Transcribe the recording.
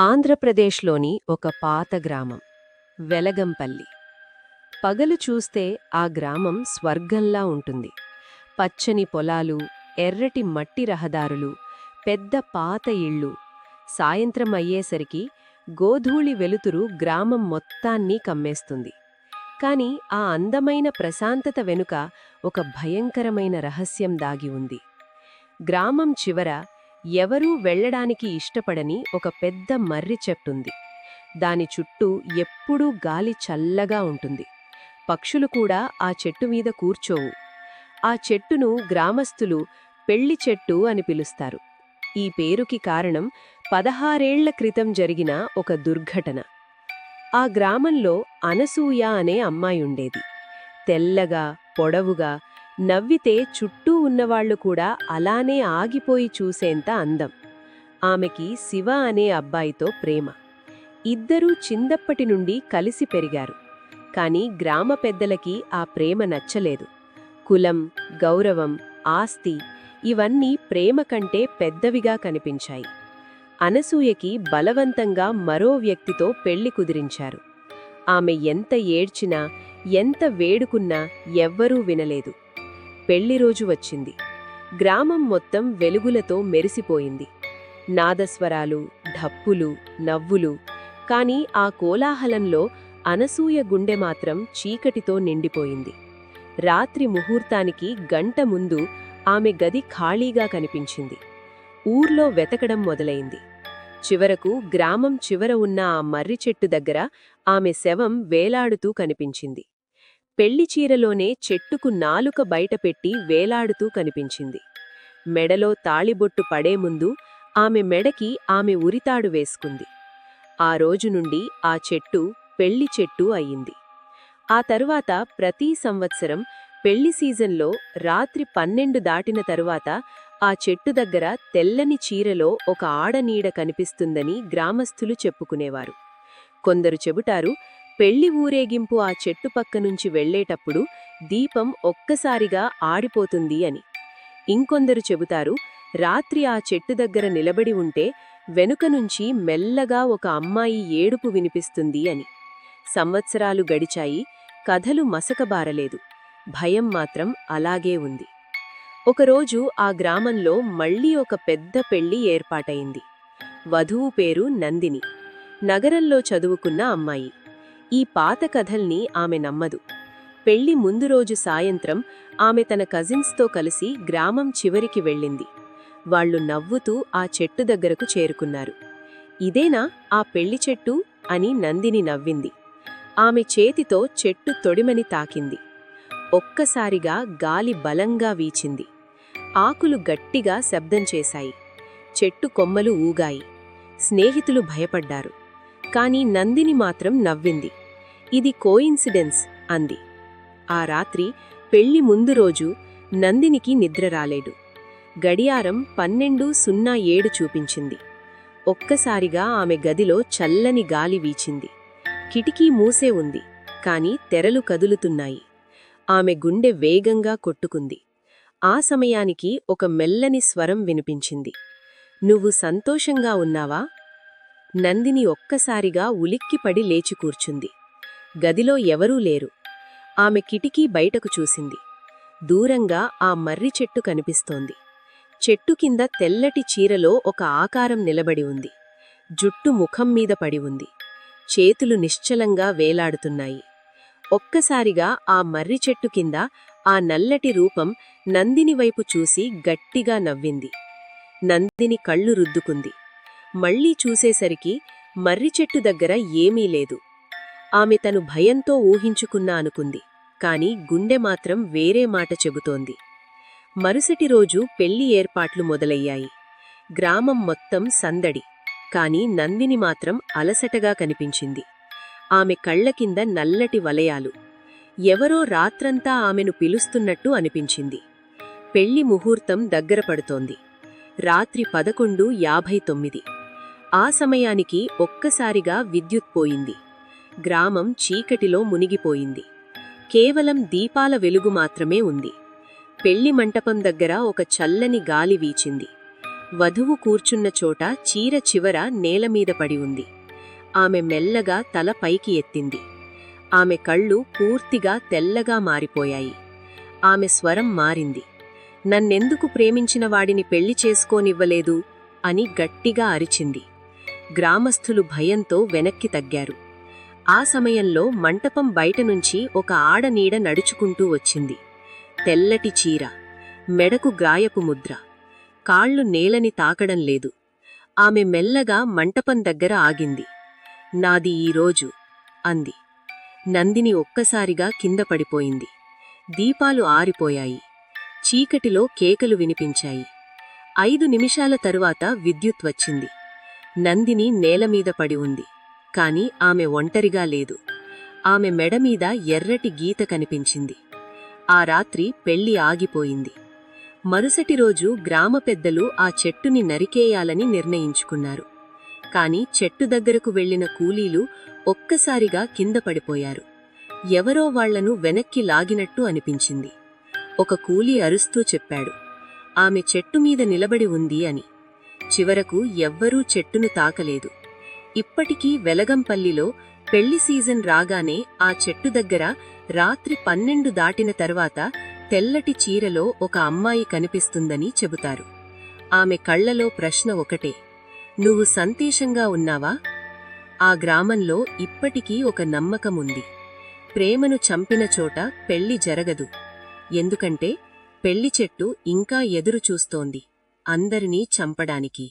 ఆంధ్రప్రదేశ్లోని ఒక పాత గ్రామం వెలగంపల్లి. పగలు చూస్తే ఆ గ్రామం స్వర్గంలా ఉంటుంది. పచ్చని పొలాలు, ఎర్రటి మట్టి రహదారులు, పెద్ద పాత ఇళ్ళు. సాయంత్రం అయ్యేసరికి గోధూళి వెలుతురు గ్రామం మొత్తాన్ని కమ్మేస్తుంది. కాని ఆ అందమైన ప్రశాంతత వెనుక ఒక భయంకరమైన రహస్యం దాగి ఉంది. గ్రామం చివర ఎవరూ వెళ్లడానికి ఇష్టపడని ఒక పెద్ద మర్రి చెట్టుంది. దాని చుట్టూ ఎప్పుడూ గాలి చల్లగా ఉంటుంది. పక్షులు కూడా ఆ చెట్టు మీద కూర్చోవు. ఆ చెట్టును గ్రామస్తులు పెళ్లి చెట్టు అని పిలుస్తారు. ఈ పేరుకి కారణం 16 ఏళ్ల క్రితం జరిగిన ఒక దుర్ఘటన. ఆ గ్రామంలో అనసూయ అనే అమ్మాయుండేది. తెల్లగా, పొడవుగా, నవ్వితే చుట్టూ ఉన్నవాళ్లు కూడా అలానే ఆగిపోయి చూసేంత అందం. ఆమెకి శివ అనే అబ్బాయితో ప్రేమ. ఇద్దరూ చిన్నప్పటి నుండి కలిసి పెరిగారు. కాని గ్రామ పెద్దలకి ఆ ప్రేమ నచ్చలేదు. కులం, గౌరవం, ఆస్తి ఇవన్నీ ప్రేమ కంటే పెద్దవిగా కనిపించాయి. అనసూయకి బలవంతంగా మరో వ్యక్తితో పెళ్లి కుదిరించారు. ఆమె ఎంత ఏడ్చినా, ఎంత వేడుకున్నా ఎవ్వరూ వినలేదు. పెళ్లిరోజు వచ్చింది. గ్రామం మొత్తం వెలుగులతో మెరిసిపోయింది. నాదస్వరాలు, ఢప్పులు, నవ్వులు. కాని ఆ కోలాహలంలో అనసూయ గుండె మాత్రం చీకటితో నిండిపోయింది. రాత్రి ముహూర్తానికి గంట ముందు ఆమె గది ఖాళీగా కనిపించింది. ఊర్లో వెతకడం మొదలైంది. చివరకు గ్రామం చివర ఉన్న ఆ మర్రి చెట్టు దగ్గర ఆమె శవం వేలాడుతూ కనిపించింది. పెళ్లి చీరలోనే చెట్టుకు నాలుక బయటపెట్టి వేలాడుతూ కనిపించింది. మెడలో తాళిబొట్టు పడే ముందు ఆమె మెడకి ఆమె ఉరితాడు వేసుకుంది. ఆ రోజు నుండి ఆ చెట్టు పెళ్లి చెట్టు అయింది. ఆ తరువాత ప్రతి సంవత్సరం పెళ్లి సీజన్లో రాత్రి 12 దాటిన తరువాత ఆ చెట్టు దగ్గర తెల్లని చీరలో ఒక ఆడనీడ కనిపిస్తుందని గ్రామస్థులు చెప్పుకునేవారు. కొందరు చెబుతారు, పెళ్లి ఊరేగింపు ఆ చెట్టు పక్కనుంచి వెళ్లేటప్పుడు దీపం ఒక్కసారిగా ఆడిపోతుంది అని. ఇంకొందరు చెబుతారు, రాత్రి ఆ చెట్టు దగ్గర నిలబడి ఉంటే వెనుకనుంచి మెల్లగా ఒక అమ్మాయి ఏడుపు వినిపిస్తుంది అని. సంవత్సరాలు గడిచాయి. కథలు మసకబారలేదు. భయం మాత్రం అలాగే ఉంది. ఒకరోజు ఆ గ్రామంలో మళ్లీ ఒక పెద్ద పెళ్లి ఏర్పాటయింది. వధువు పేరు నందిని. నగరంలో చదువుకున్న అమ్మాయి. ఈ పాత కథల్ని ఆమె నమ్మదు. పెళ్లి ముందు రోజు సాయంత్రం ఆమె తన కజిన్స్తో కలిసి గ్రామం చివరికి వెళ్ళింది. వాళ్లు నవ్వుతూ ఆ చెట్టు దగ్గరకు చేరుకున్నారు. ఇదేనా ఆ పెళ్లి చెట్టు అని నందిని నవ్వింది. ఆమె చేతితో చెట్టు తొడిమని తాకింది. ఒక్కసారిగా గాలి బలంగా వీచింది. ఆకులు గట్టిగా శబ్దం చేశాయి. చెట్టు కొమ్మలు ఊగాయి. స్నేహితులు భయపడ్డారు. కాని నందిని మాత్రం నవ్వింది. ఇది కోయిన్సిడెన్స్ అంది. ఆ రాత్రి పెళ్లి ముందు రోజు నందినికి నిద్ర రాలేడు. గడియారం 12:07 చూపించింది. ఒక్కసారిగా ఆమె గదిలో చల్లని గాలి వీచింది. కిటికీ మూసే ఉంది. కాని తెరలు కదులుతున్నాయి. ఆమె గుండె వేగంగా కొట్టుకుంది. ఆ సమయానికి ఒక మెల్లని స్వరం వినిపించింది. "నువ్వు సంతోషంగా ఉన్నావా?" నందిని ఒక్కసారిగా ఉలిక్కిపడి లేచి కూర్చుంది. గదిలో ఎవరూ లేరు. ఆమె కిటికీ బయటకు చూసింది. దూరంగా ఆ మర్రి చెట్టు కనిపిస్తోంది. చెట్టు కింద తెల్లటి చీరలో ఒక ఆకారం నిలబడి ఉంది. జుట్టు ముఖం మీద పడి ఉంది. చేతులు నిశ్చలంగా వేలాడుతున్నాయి. ఒక్కసారిగా ఆ మర్రి చెట్టు కింద ఆ నల్లటి రూపం నందిని వైపు చూసి గట్టిగా నవ్వింది. నందిని కళ్ళు రుద్దుకుంది. మళ్లీ చూసేసరికి మర్రి చెట్టు దగ్గర ఏమీ లేదు. ఆమె తను భయంతో ఊహించుకున్నా అనుకుంది. కాని గుండె మాత్రం వేరే మాట చెబుతోంది. మరుసటి రోజు పెళ్లి ఏర్పాట్లు మొదలయ్యాయి. గ్రామం మొత్తం సందడి. కాని నందిని మాత్రం అలసటగా కనిపించింది. ఆమె కళ్ల కింద నల్లటి వలయాలు. ఎవరో రాత్రంతా ఆమెను పిలుస్తున్నట్టు అనిపించింది. పెళ్లి ముహూర్తం దగ్గర పడుతోంది. రాత్రి 11:59. ఆ సమయానికి ఒక్కసారిగా విద్యుత్ పోయింది. గ్రామం చీకటిలో మునిగిపోయింది. కేవలం దీపాల వెలుగు మాత్రమే ఉంది. పెళ్లి మంటపం దగ్గర ఒక చల్లని గాలి వీచింది. వధువు కూర్చున్న చోట చీర చివర నేలమీద పడి ఉంది. ఆమె మెల్లగా తల పైకి ఎత్తింది. ఆమె కళ్ళు పూర్తిగా తెల్లగా మారిపోయాయి. ఆమె స్వరం మారింది. నన్నెందుకు ప్రేమించిన వాడిని పెళ్లి చేసుకోనివ్వలేదు అని గట్టిగా అరిచింది. గ్రామస్థులు భయంతో వెనక్కి తగ్గారు. ఆ సమయంలో మంటపం బయటనుంచి ఒక ఆడనీడ నడుచుకుంటూ వచ్చింది. తెల్లటి చీర, మెడకు గాయపు ముద్ర, కాళ్ళు నేలని తాకడం లేదు. ఆమె మెల్లగా మంటపం దగ్గర ఆగింది. నాది ఈరోజు అంది. నందిని ఒక్కసారిగా కింద పడిపోయింది. దీపాలు ఆరిపోయాయి. చీకటిలో కేకలు వినిపించాయి. 5 నిమిషాల తరువాత విద్యుత్ వచ్చింది. నందిని నేలమీద పడి ఉంది. కాని ఆమె ఒంటరిగా లేదు. ఆమె మెడమీద ఎర్రటి గీత కనిపించింది. ఆ రాత్రి పెళ్లి ఆగిపోయింది. మరుసటి రోజు గ్రామ పెద్దలు ఆ చెట్టుని నరికేయాలని నిర్ణయించుకున్నారు. కాని చెట్టు దగ్గరకు వెళ్లిన కూలీలు ఒక్కసారిగా కింద పడిపోయారు. ఎవరో వాళ్లను వెనక్కి లాగినట్టు అనిపించింది. ఒక కూలీ అరుస్తూ చెప్పాడు, ఆమె చెట్టుమీద నిలబడి ఉంది అని. చివరకు ఎవ్వరూ చెట్టును తాకలేదు. ఇప్పటికీ వెలగంపల్లిలో పెళ్లి సీజన్ రాగానే ఆ చెట్టు దగ్గర రాత్రి 12 దాటిన తర్వాత తెల్లటి చీరలో ఒక అమ్మాయి కనిపిస్తుందని చెబుతారు. ఆమె కళ్లలో ప్రశ్న ఒకటే, నువ్వు సంతోషంగా ఉన్నావా? ఆ గ్రామంలో ఇప్పటికీ ఒక నమ్మకముంది. ప్రేమను చంపిన చోట పెళ్లి జరగదు. ఎందుకంటే పెళ్లి చెట్టు ఇంకా ఎదురు చూస్తోంది అందరినీ చంపడానికి.